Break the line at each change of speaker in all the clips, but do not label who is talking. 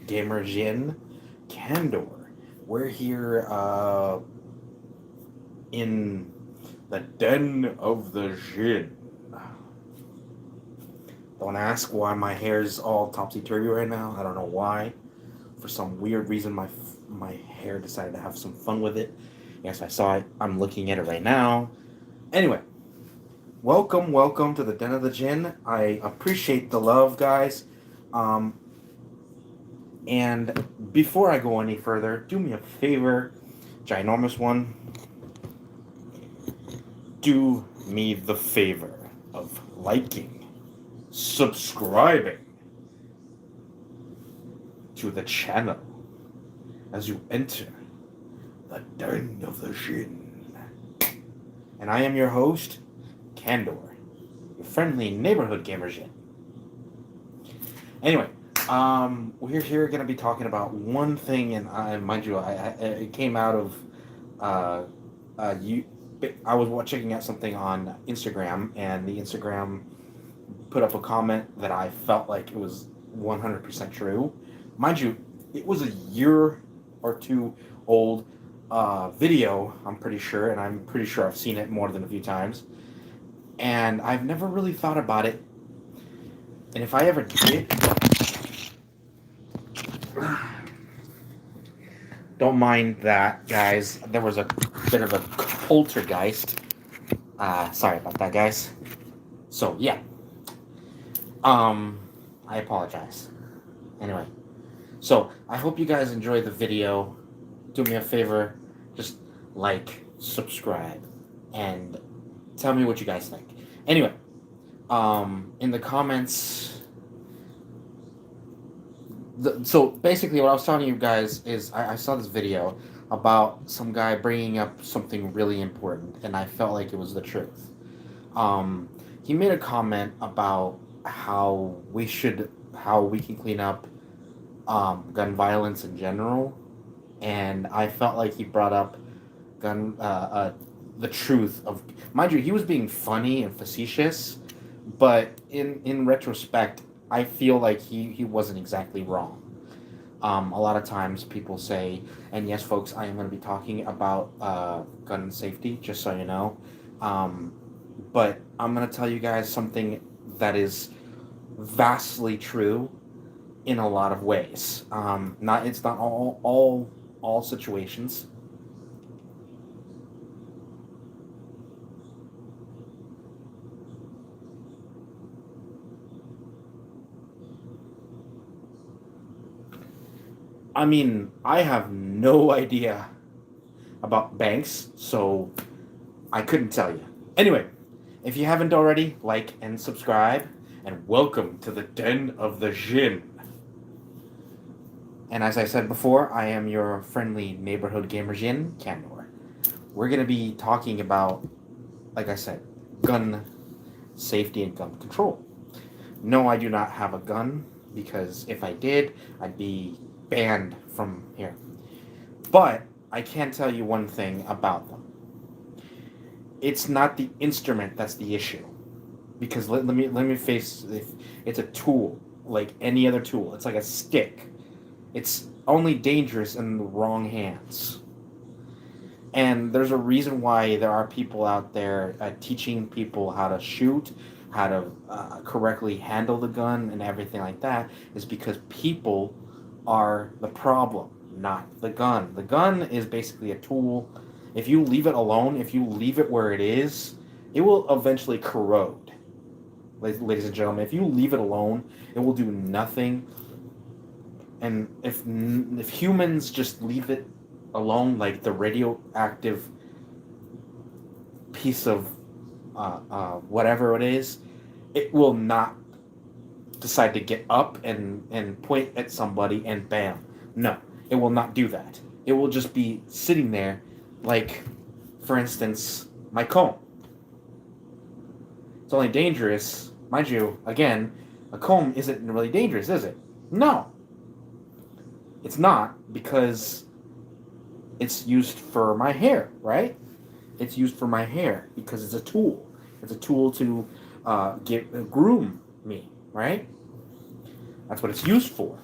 gamer Djinn, Candor. We're here in the den of the Djinn. Don't ask why my hair's all topsy turvy right now. I don't know why. For some weird reason, my hair decided to have some fun with it. Yes, I saw it. I'm looking at it right now. Anyway, welcome to the Den of the Djinn. I appreciate the love, guys. Um, and before I go any further, do me a favor, ginormous one. Do me the favor of liking, subscribing to the channel as you enter the Den of the Djinn. And I am your host, Candor, your friendly neighborhood gamer Djinn. Anyway, we're here going to be talking about one thing, and mind you, it came out of you. I was checking out something on Instagram, and the Instagram put up a comment that I felt like it was 100% true. Mind you, it was a year or two old video, I'm pretty sure, and I'm pretty sure I've seen it more than a few times. And I've never really thought about it. And if I ever did, don't mind that, guys. There was a bit of a poltergeist. Sorry about that, guys. So, yeah. I apologize. Anyway. So, I hope you guys enjoyed the video. Do me a favor. Just like, subscribe, and tell me what you guys think. Anyway. In the comments... So basically what I was telling you guys is I saw this video about some guy bringing up something really important, and I felt like it was the truth. He made a comment about how we can clean up gun violence in general, and I felt like he brought up the truth of, mind you, he was being funny and facetious, but in retrospect, I feel like he wasn't exactly wrong. A lot of times people say, and yes, folks, I am going to be talking about gun safety, just so you know. But I'm going to tell you guys something that is vastly true in a lot of ways. It's not all situations. I mean, I have no idea about banks, so I couldn't tell you. Anyway, if you haven't already, like and subscribe, and welcome to the Den of the Djinn. And as I said before, I am your friendly neighborhood gamer Djinn, Candor. We're going to be talking about, like I said, gun safety and gun control. No, I do not have a gun, because if I did, I'd be banned from here. But I can tell you one thing about them. It's not the instrument that's the issue. Because let me face it, it's a tool, like any other tool. It's like a stick. It's only dangerous in the wrong hands. And there's a reason why there are people out there teaching people how to shoot, how to correctly handle the gun and everything like that, is because people are the problem, not the gun. The gun is basically a tool. If you leave it alone, if you leave it where it is, it will eventually corrode. Ladies and gentlemen, if you leave it alone, it will do nothing. And if humans just leave it alone, like the radioactive piece of whatever it is, it will not decide to get up and point at somebody and bam. No, it will not do that. It will just be sitting there, like, for instance, my comb. It's only dangerous, mind you, again, a comb isn't really dangerous, is it? No. It's not, because it's used for my hair, right? It's used for my hair because it's a tool. It's a tool to groom me, right? That's what it's used for.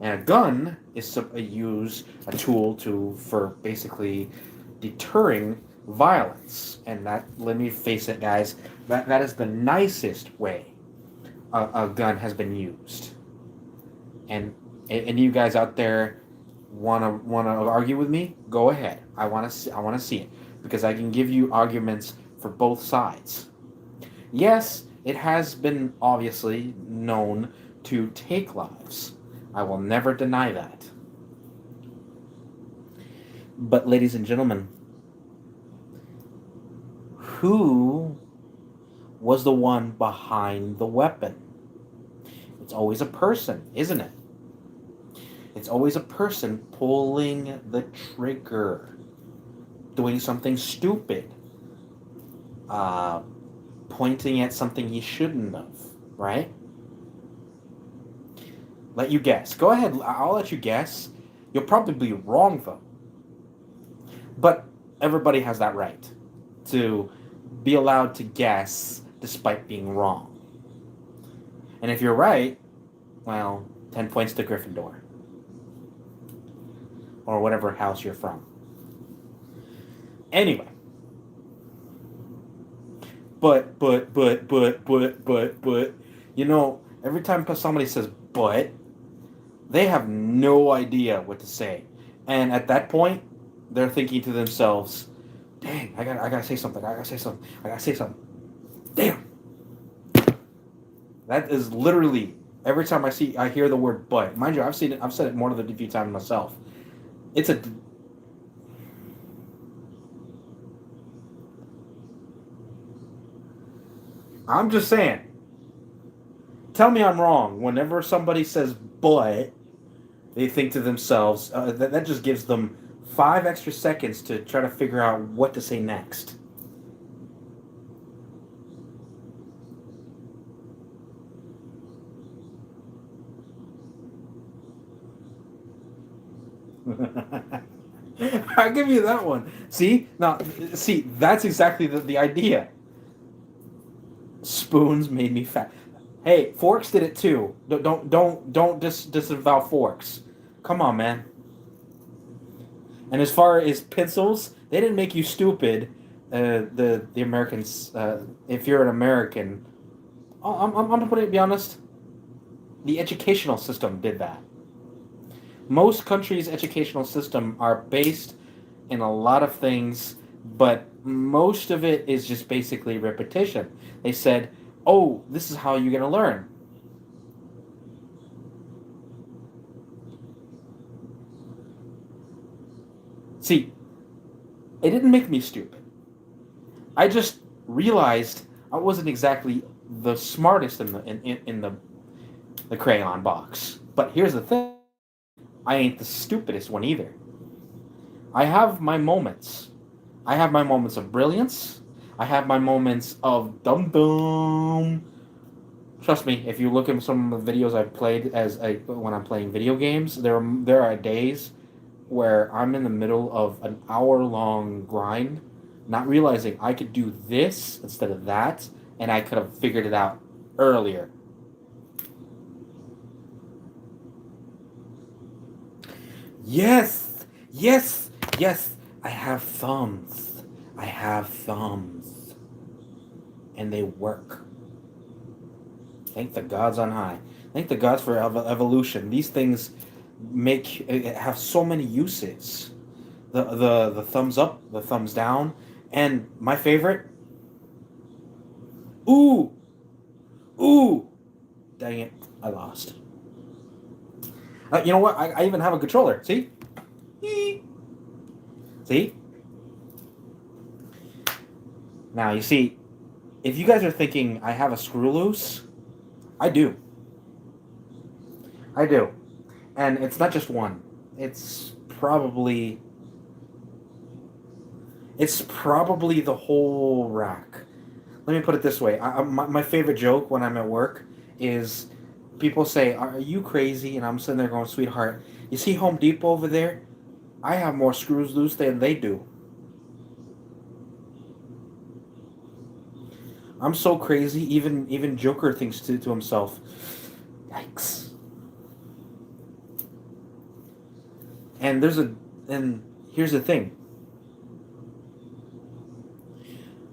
And a gun is a tool for basically deterring violence. And that, let me face it, guys, that is the nicest way a gun has been used. And you guys out there wanna argue with me? Go ahead. I wanna see it because I can give you arguments for both sides. Yes, it has been obviously known to take lives. I will never deny that. But ladies and gentlemen, who was the one behind the weapon? It's always a person, isn't it? It's always a person pulling the trigger, doing something stupid, uh, pointing at something he shouldn't have, right? Let you guess. Go ahead, I'll let you guess. You'll probably be wrong, though. But everybody has that right to be allowed to guess despite being wrong. And if you're right, well, 10 points to Gryffindor. Or whatever house you're from. Anyway. But, you know, every time somebody says but, they have no idea what to say. And at that point, they're thinking to themselves, dang, I gotta say something, I gotta say something. Damn. That is literally every time I hear the word but. Mind you, I've said it more than a few times myself. It's a I'm just saying. Tell me I'm wrong. Whenever somebody says but, they think to themselves, that just gives them 5 extra seconds to try to figure out what to say next. I'll give you that one. See? Now, see, that's exactly the idea. Spoons made me fat. Hey, forks did it too. Don't disavow forks. Come on, man. And as far as pencils, they didn't make you stupid. The Americans, if you're an American, I'm gonna put it. Be honest. The educational system did that. Most countries' educational system are based in a lot of things, but most of it is just basically repetition. They said, "Oh, this is how you're gonna learn." See, it didn't make me stupid. I just realized I wasn't exactly the smartest in the crayon box. But here's the thing: I ain't the stupidest one either. I have my moments. I have my moments of brilliance. I have my moments of dum dum. Trust me, if you look at some of the videos I've played when I'm playing video games, there are days where I'm in the middle of an hour-long grind, not realizing I could do this instead of that, and I could have figured it out earlier. Yes, yes, yes. I have thumbs. I have thumbs, and they work. Thank the gods on high. Thank the gods for evolution. These things have so many uses. The thumbs up, the thumbs down, and my favorite. Ooh, ooh, dang it, I lost. You know what? I even have a controller. See? See? Now you see, if you guys are thinking I have a screw loose, I do. I do. And it's not just one. It's probably the whole rack. Let me put it this way. My favorite joke when I'm at work is people say, "Are you crazy?" And I'm sitting there going, "Sweetheart, you see Home Depot over there? I have more screws loose than they do. I'm so crazy, even Joker thinks to himself, yikes." And here's the thing.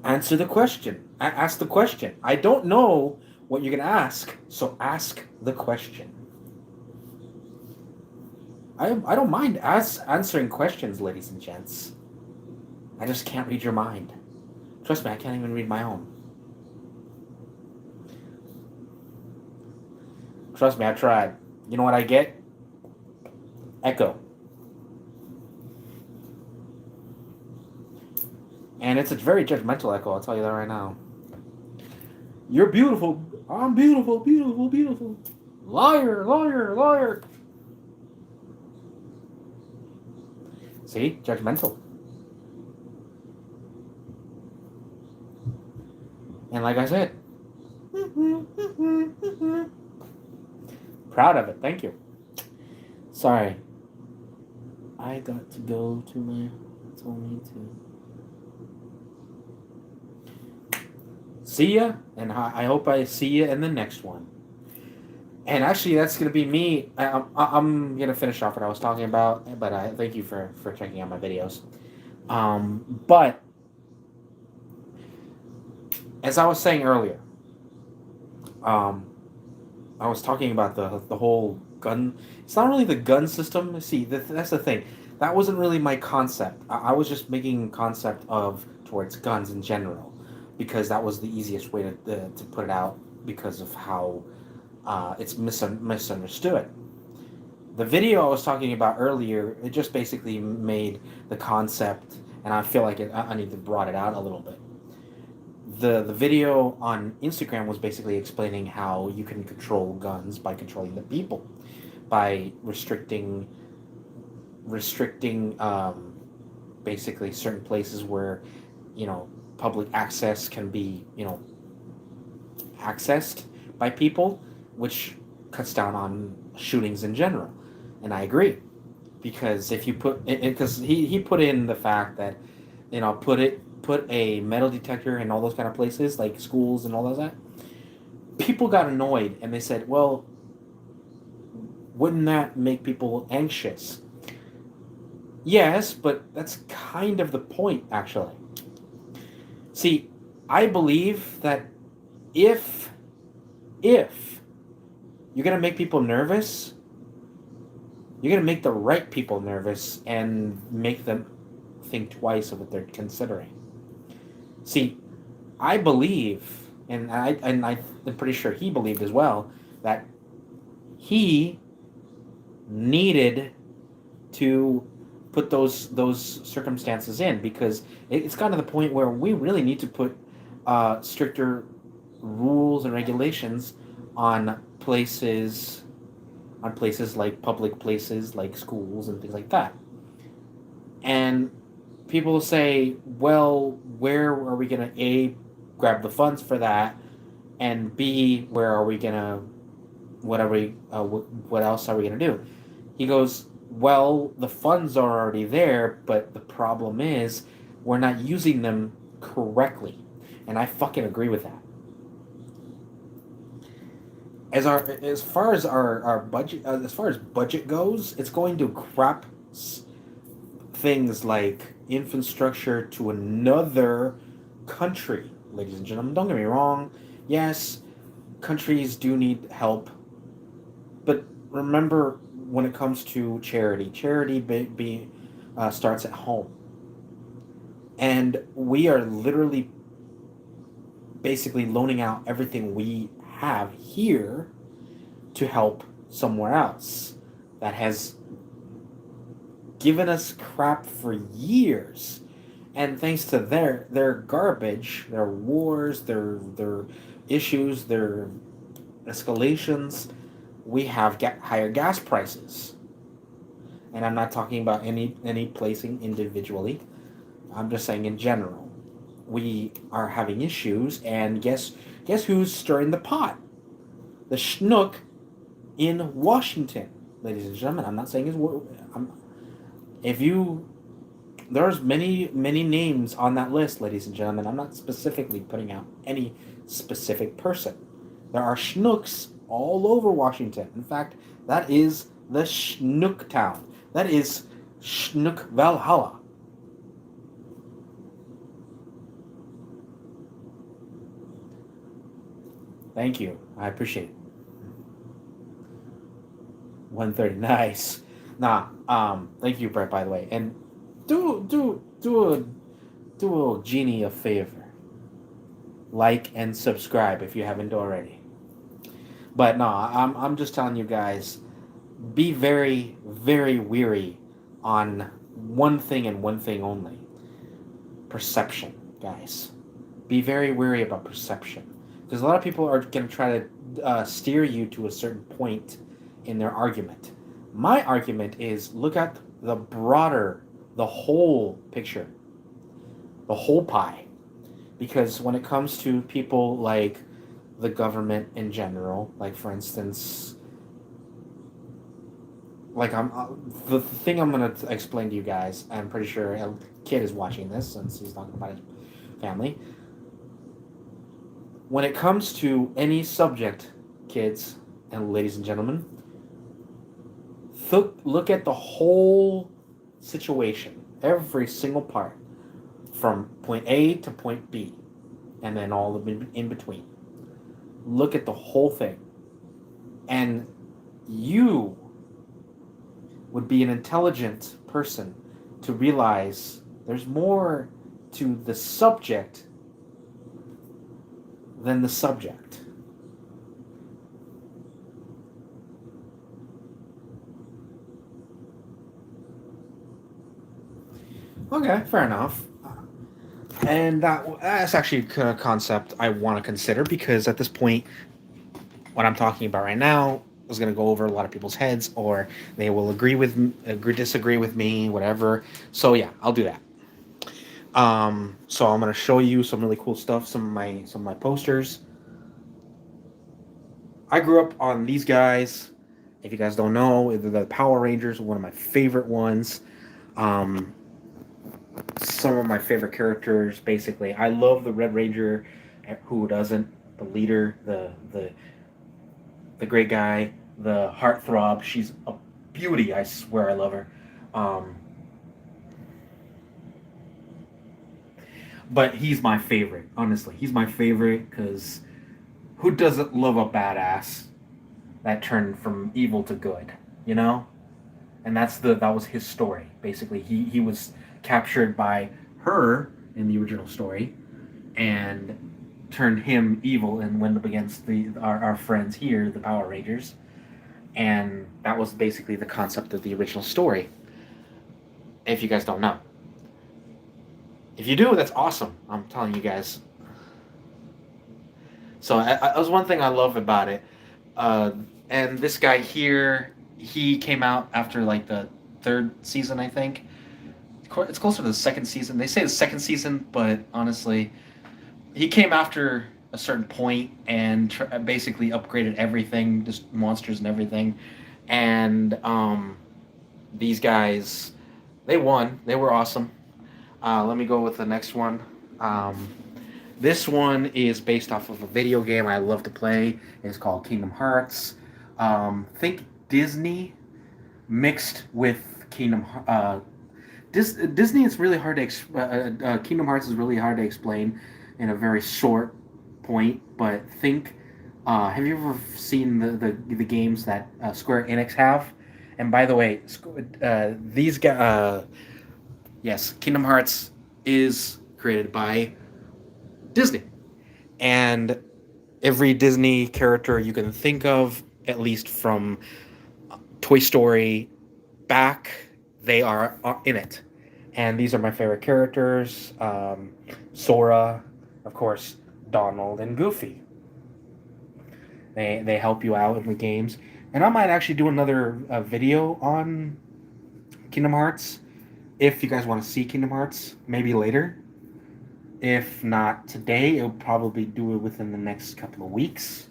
Answer the question. Ask the question. I don't know what you're gonna ask, so ask the question. I don't mind answering questions, ladies and gents. I just can't read your mind. Trust me, I can't even read my own. Trust me, I tried. You know what I get? Echo. And it's a very judgmental echo, I'll tell you that right now. You're beautiful. I'm beautiful, beautiful, beautiful. Liar, liar, liar. See? Judgmental. And like I said, proud of it. Thank you. Sorry. I got to go to my... told me to... See ya, and I hope I see you in the next one. And actually, that's going to be me. I'm going to finish off what I was talking about, but I thank you for checking out my videos. But, as I was saying earlier, I was talking about the whole gun. It's not really the gun system. See, that's the thing. That wasn't really my concept. I was just making concept towards guns in general, because that was the easiest way to put it out because of how it's misunderstood. The video I was talking about earlier, it just basically made the concept, and I feel like I need to broaden it out a little bit. The video on Instagram was basically explaining how you can control guns by controlling the people, by restricting basically certain places where, public access can be, accessed by people, which cuts down on shootings in general. And I agree, because if you because he put in the fact that, put a metal detector in all those kind of places like schools and all that. People got annoyed and they said, well, wouldn't that make people anxious? Yes, but that's kind of the point, actually. See, I believe that if you're going to make people nervous, you're going to make the right people nervous and make them think twice of what they're considering. See, I believe, and I'm pretty sure he believed as well, that he needed to put those circumstances in, because it's gotten to the point where we really need to put stricter rules and regulations on places like public places like schools and things like that. And people say, well, where are we going to A, grab the funds for that, and B, where are we going to, what else are we going to do? He goes, well, the funds are already there, but the problem is we're not using them correctly. And I fucking agree with that. As far as our budget, as far as budget goes, it's going to crap things like infrastructure to another country, ladies and gentlemen. Don't get me wrong. Yes, countries do need help, but remember, when it comes to charity starts at home, and we are literally basically loaning out everything we have here to help somewhere else that has given us crap for years. And thanks to their garbage, their wars, their issues, their escalations, we have higher gas prices. And I'm not talking about any placing individually. I'm just saying in general. We are having issues, and guess who's stirring the pot? The schnook in Washington, ladies and gentlemen. I'm not saying his word. There's many names on that list, ladies and gentlemen. I'm not specifically putting out any specific person. There are schnooks all over Washington. In fact, that is the schnook town. That is Schnook Valhalla. Thank you. I appreciate it. 130. Nice. Nah, thank you, Brett, by the way. And do a genie a favor. Like and subscribe if you haven't already. But no, I'm just telling you guys, be very, very weary on one thing and one thing only. Perception, guys. Be very wary about perception. Because a lot of people are going to try to steer you to a certain point in their argument. My argument is look at the broader, the whole picture, the whole pie. Because when it comes to people like the government in general, like for instance, like the thing I'm gonna explain to you guys. I'm pretty sure a kid is watching this since he's talking about his family. When it comes to any subject, kids and ladies and gentlemen, look at the whole situation, every single part, from point A to point B, and then all of in between. Look at the whole thing, and you would be an intelligent person to realize there's more to the subject than the subject. Okay, fair enough. And that's actually a concept I want to consider because at this point, what I'm talking about right now is going to go over a lot of people's heads, or they will disagree with me, whatever. So yeah, I'll do that. So I'm going to show you some really cool stuff, some of my posters. I grew up on these guys. If you guys don't know, the Power Rangers, one of my favorite ones. Um, some of my favorite characters, basically. I love the Red Ranger. Who doesn't? The leader, the great guy, the heartthrob. She's a beauty. I swear, I love her. Um, but he's my favorite. Honestly, he's my favorite because who doesn't love a badass that turned from evil to good? You know, and that was his story. Basically, he was captured by her in the original story, and turned him evil and went up against our friends here, the Power Rangers, and that was basically the concept of the original story. If you guys don't know, if you do, that's awesome. I'm telling you guys. So that was one thing I love about it. Uh, and this guy here, he came out after like the third season, I think. It's closer to the second season. They say the second season, but honestly, he came after a certain point and basically upgraded everything, just monsters and everything. And these guys, they won. They were awesome. Let me go with the next one. This one is based off of a video game I love to play. It's called Kingdom Hearts. Think Disney mixed with Kingdom. Disney is really hard to. Kingdom Hearts is really hard to explain in a very short point. But think. Have you ever seen the games that Square Enix have? And by the way, these guys. Yes, Kingdom Hearts is created by Disney. And every Disney character you can think of, at least from Toy Story back, they are in it. And these are my favorite characters. Sora, of course, Donald, and Goofy. They help you out in the games. And I might actually do another video on Kingdom Hearts. If you guys want to see Kingdom Hearts, maybe later. If not today, I'll probably do it within the next couple of weeks.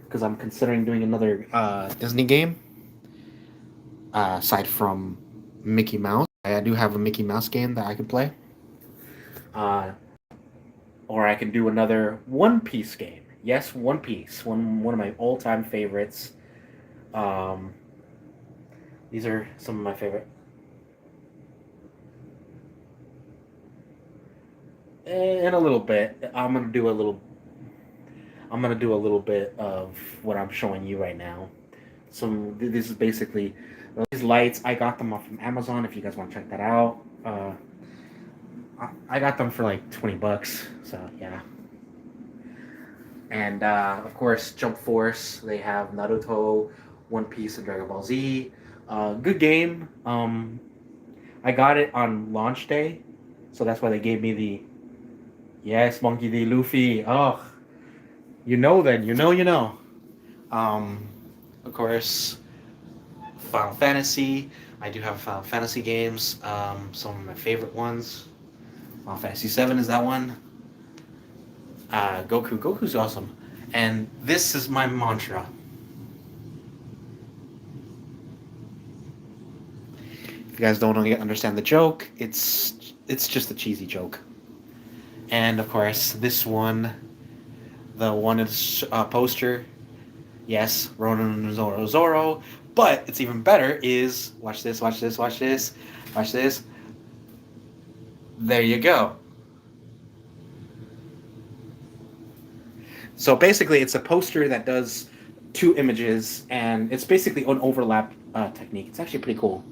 Because I'm considering doing another Disney game. Aside from Mickey Mouse. I do have a Mickey Mouse game that I could play. Or I can do another One Piece game. Yes, One Piece. One of my all-time favorites. These are some of my favorite. In a little bit, I'm gonna do a little bit of what I'm showing you right now. So this is basically these lights. I got them off from Amazon. If you guys want to check that out, I got them for like $20. So yeah. And of course, Jump Force. They have Naruto, One Piece, and Dragon Ball Z. Good game. I got it on launch day, so that's why they gave me the yes, Monkey D. Luffy. Oh, you know then, you know. Um, of course, Final Fantasy. I do have Final Fantasy games. Some of my favorite ones. Final Fantasy 7 is that one. Goku's awesome. And this is my mantra. If you guys don't understand the joke, it's just a cheesy joke. And of course, this one, the one is poster. Yes, Ronan Zoro. But it's even better is watch this, watch this, watch this, watch this. There you go. So basically, it's a poster that does two images, and it's basically an overlap technique. It's actually pretty cool.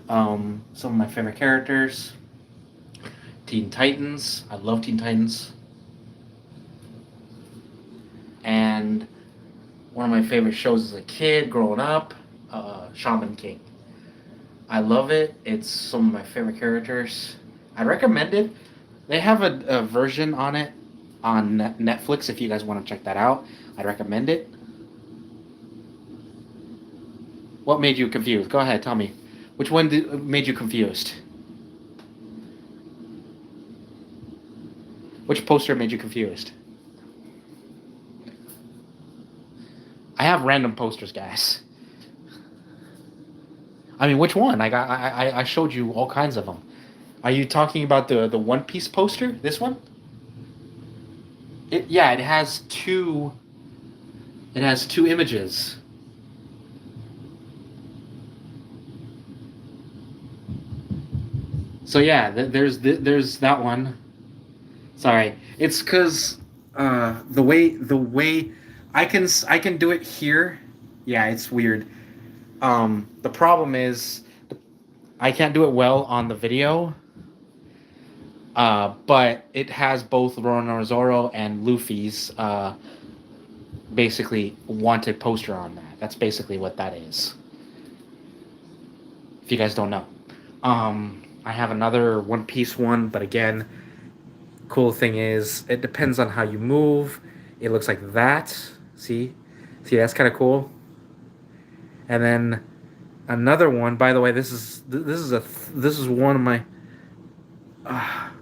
Some of my favorite characters: Teen Titans. I love Teen Titans, and one of my favorite shows as a kid, growing up, Shaman King. I love it. It's some of my favorite characters. I recommend it. They have a version on it on Netflix if you guys want to check that out. I'd recommend it. What made you confused? Go ahead, tell me. Which one made you confused? Which poster made you confused? I have random posters, guys. I mean, which one? I showed you all kinds of them. Are you talking about the One Piece poster? This one? It has two. It has two images. So yeah, there's that one. Sorry, it's because the way I can do it here. Yeah, it's weird. The problem is I can't do it well on the video. But it has both Roronoa and Luffy's basically wanted poster on that. That's basically what that is. If you guys don't know, I have another One Piece one, but again, cool thing is it depends on how you move. It looks like that. See, that's kind of cool. And then another one. By the way, this is one of my.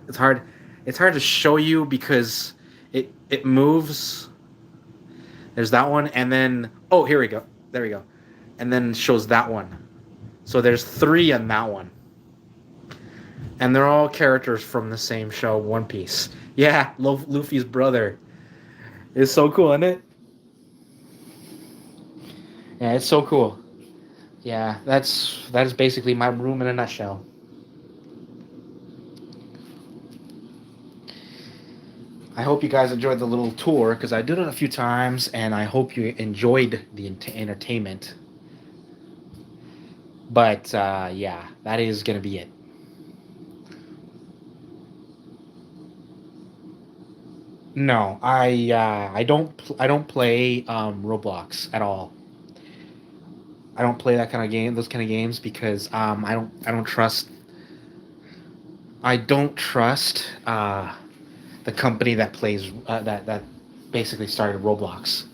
It's hard. It's hard to show you because it moves. There's that one, and then oh, here we go. There we go, and then shows that one. So there's three on that one, and they're all characters from the same show, One Piece. Yeah, Luffy's brother. It's so cool, isn't it? Yeah, it's so cool. Yeah, that is basically my room in a nutshell. I hope you guys enjoyed the little tour because I did it a few times, and I hope you enjoyed the entertainment. But yeah, that is gonna be it. No, I don't play Roblox at all. I don't play that kind of game, those kind of games, because I don't trust I don't trust the company that plays that basically started Roblox.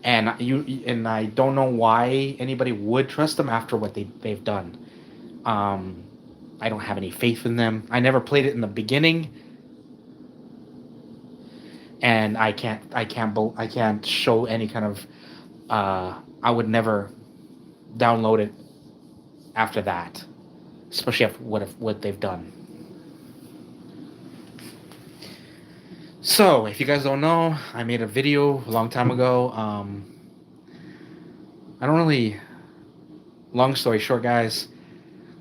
And I don't know why anybody would trust them after what they've done. Um, I don't have any faith in them. I never played it in the beginning, and I can't show any kind of. I would never download it after that, especially after what they've done. So, if you guys don't know, I made a video a long time ago. I don't really. Long story short, guys,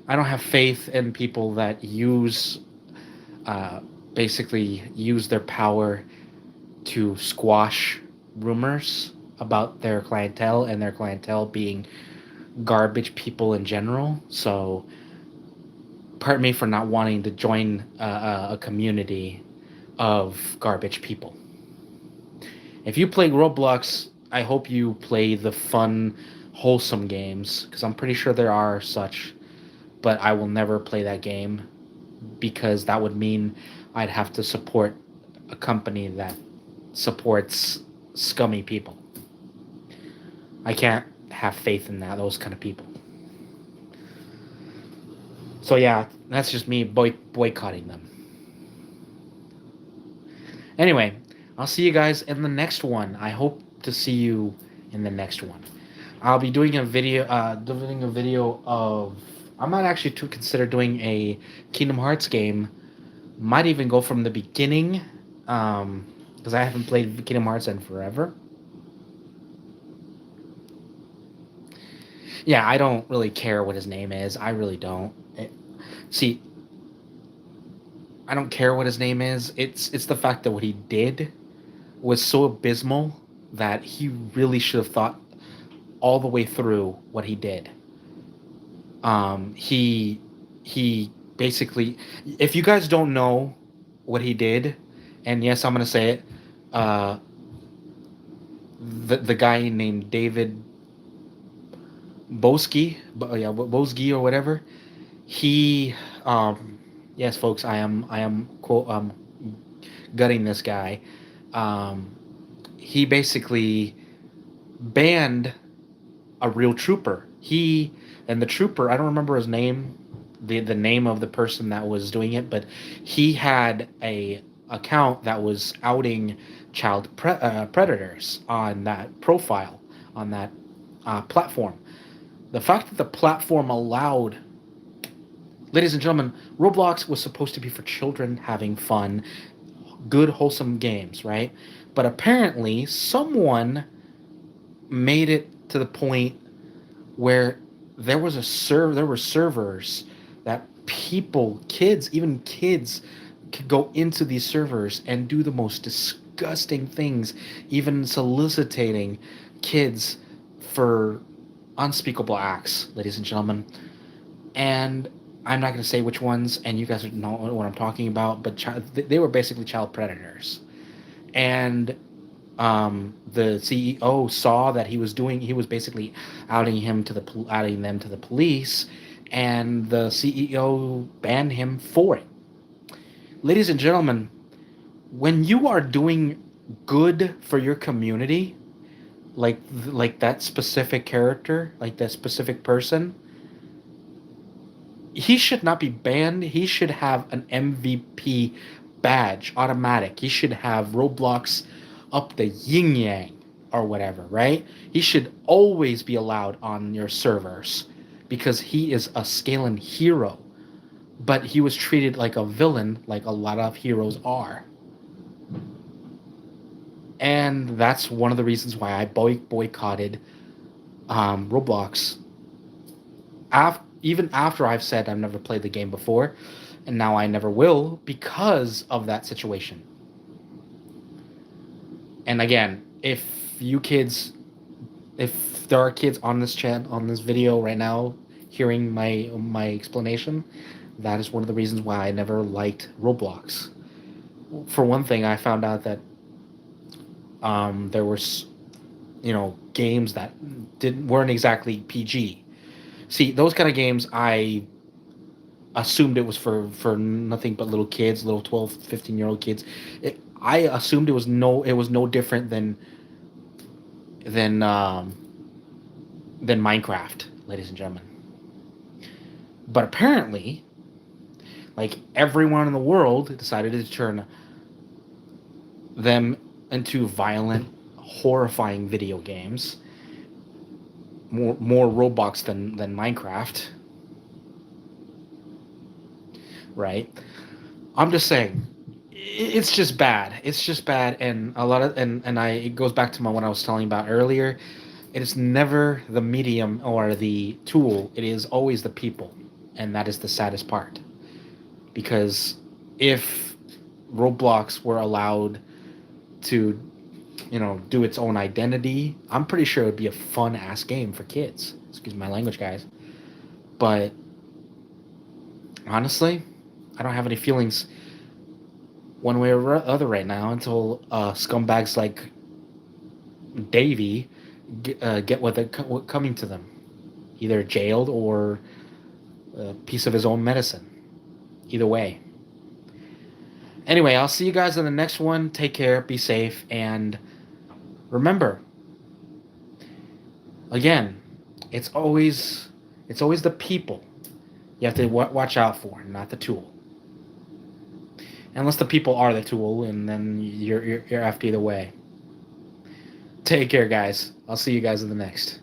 I don't have faith in people that uh, basically use their power to squash rumors about their clientele and their clientele being garbage people in general. So, pardon me for not wanting to join a community of garbage people. If you play Roblox, I hope you play the fun, wholesome games because I'm pretty sure there are such. But I will never play that game because that would mean I'd have to support a company that supports scummy people. I can't have faith in that those kind of people. So yeah, that's just me boycotting them. Anyway, I'll see you guys in the next one. I hope to see you in the next one. I'll be doing a video. Doing a video of. I might actually to consider doing a Kingdom Hearts game. Might even go from the beginning, because I haven't played Kingdom Hearts in forever. Yeah, I don't really care what his name is. I really don't. See, I don't care what his name is. It's the fact that what he did was so abysmal that he really should have thought all the way through what he did. He basically, if you guys don't know what he did, and yes, I'm gonna say it, uh, the guy named David Boski or whatever, he, yes, folks, I am quote gutting this guy. Um, he basically banned a real trooper. He and the trooper, I don't remember his name, the name of the person that was doing it, but he had a account that was outing predators on that profile, on that platform. The fact that the platform allowed, ladies and gentlemen, Roblox was supposed to be for children having fun, good wholesome games, right? But apparently someone made it to the point where there were servers that people, kids, even kids, could go into these servers and do the most disgusting things, even soliciting kids for unspeakable acts, ladies and gentlemen. And I'm not going to say which ones, and you guys know what I'm talking about, but they were basically child predators. And the CEO saw that he was basically outing them to the police, and the CEO banned him for it. Ladies and gentlemen, when you are doing good for your community, like that specific character, like that specific person, he should not be banned. He should have an MVP badge, automatic. He should have Roblox up the yin yang or whatever, right? He should always be allowed on your servers because he is a scaling hero. But he was treated like a villain, like a lot of heroes are. And that's one of the reasons why I boycotted Roblox. Even after I've said I've never played the game before, and now I never will because of that situation. And again, if you kids, if there are kids on this chat, on this video right now, hearing my explanation, that is one of the reasons why I never liked Roblox. For one thing, I found out that there were, games that weren't exactly PG. See, those kind of games, I assumed it was for nothing but little kids, little 12, 15-year-old kids. I assumed it was no different than um, than Minecraft, ladies and gentlemen. But apparently, like everyone in the world decided to turn them into violent, horrifying video games. More Roblox than Minecraft. Right? I'm just saying, it's just bad. It's just bad, and a lot of it goes back to what I was telling about earlier. It is never the medium or the tool. It is always the people, and that is the saddest part. Because if Roblox were allowed to, do its own identity, I'm pretty sure it would be a fun ass game for kids. Excuse my language, guys. But honestly, I don't have any feelings one way or other right now until scumbags like Davey get what coming to them, either jailed or a piece of his own medicine. Either way. Anyway, I'll see you guys in the next one. Take care, be safe, and remember, again, it's always the people you have to watch out for, not the tool. Unless the people are the tool, and then you're effed either way. Take care, guys. I'll see you guys in the next.